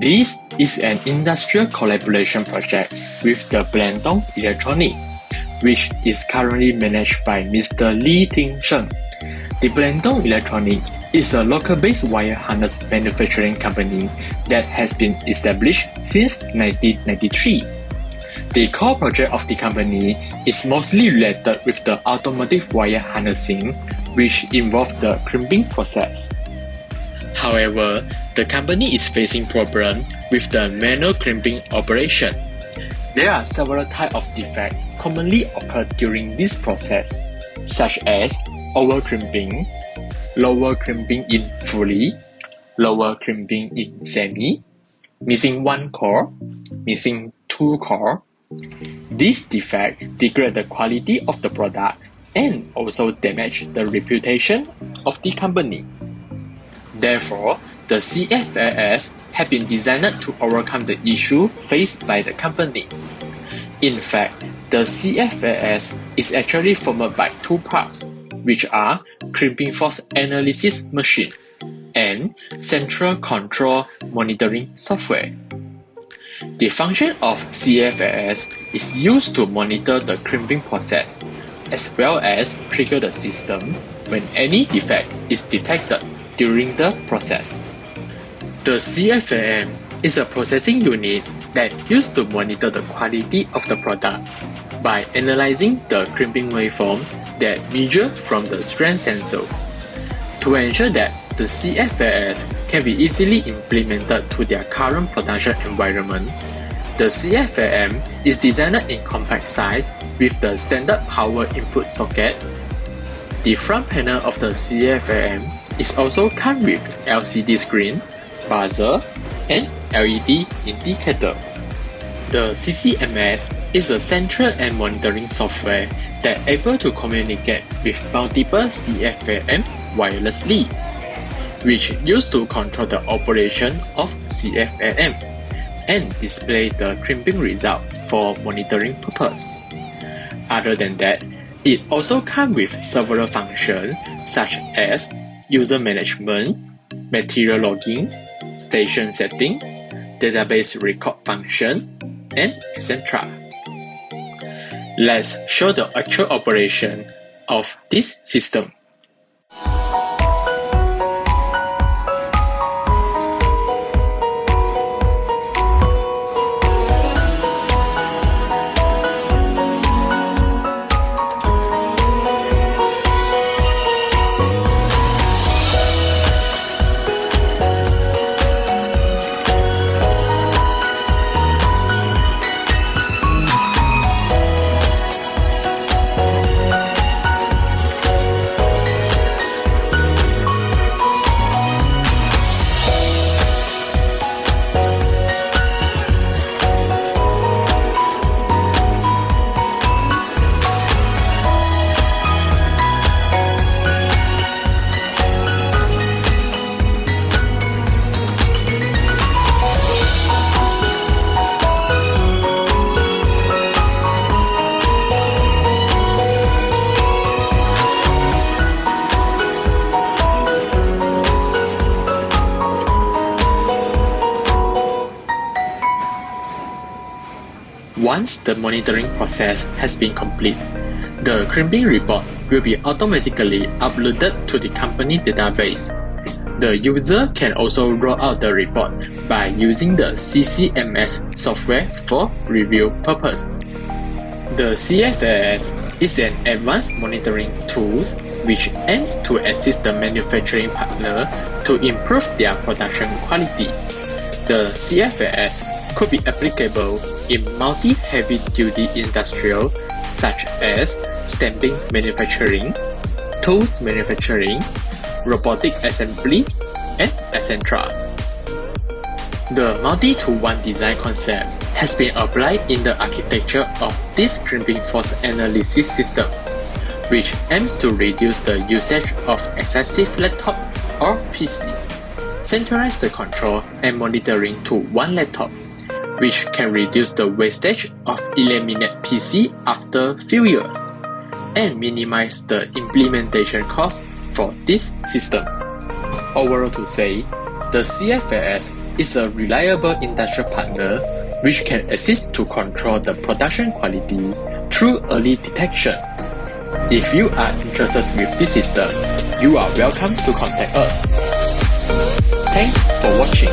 This is an industrial collaboration project with the Blendong Electronic, which is currently managed by Mr. Li Ting-sheng. The Blendong Electronic is a local-based wire harness manufacturing company that has been established since 1993. The core project of the company is mostly related with the automotive wire harnessing, which involves the crimping process. However, the company is facing problems with the manual crimping operation. There are several types of defects commonly occur during this process, such as over-crimping, lower crimping in fully, lower crimping in semi, missing one core, missing two core. This defect degrades the quality of the product and also damage the reputation of the company. Therefore, the CFAS have been designed to overcome the issue faced by the company. In fact, the CFAS is actually formed by two parts, which are crimping force analysis machine and central control monitoring software. The function of CFAS is used to monitor the crimping process, as well as trigger the system when any defect is detected during the process. The CFAM is a processing unit that used to monitor the quality of the product by analyzing the crimping waveform that measure from the strain sensor. To ensure that the CFAS can be easily implemented to their current production environment, the CFAM is designed in compact size with the standard power input socket. The front panel of the CFAM is also come with LCD screen, buzzer, and LED indicator. The CCMS is a central and monitoring software that able to communicate with multiple CFAM wirelessly, which used to control the operation of CFAM and display the crimping result for monitoring purpose. Other than that, it also comes with several functions such as user management, material logging, station setting, database record function, and etc. Let's show the actual operation of this system. Once the monitoring process has been complete, the crimping report will be automatically uploaded to the company database. The user can also roll out the report by using the CCMS software for review purpose. The CFAS is an advanced monitoring tool which aims to assist the manufacturing partner to improve their production quality. The CFAS could be applicable in multi-heavy-duty industrial such as stamping manufacturing, tools manufacturing, robotic assembly, and etc. The multi-to-one design concept has been applied in the architecture of this crimping force analysis system, which aims to reduce the usage of excessive laptop or PC, centralize the control and monitoring to one laptop, which can reduce the wastage of eliminate PC after few years, and minimize the implementation cost for this system. Overall to say, the CFAS is a reliable industrial partner which can assist to control the production quality through early detection. If you are interested with this system, you are welcome to contact us. Thanks for watching.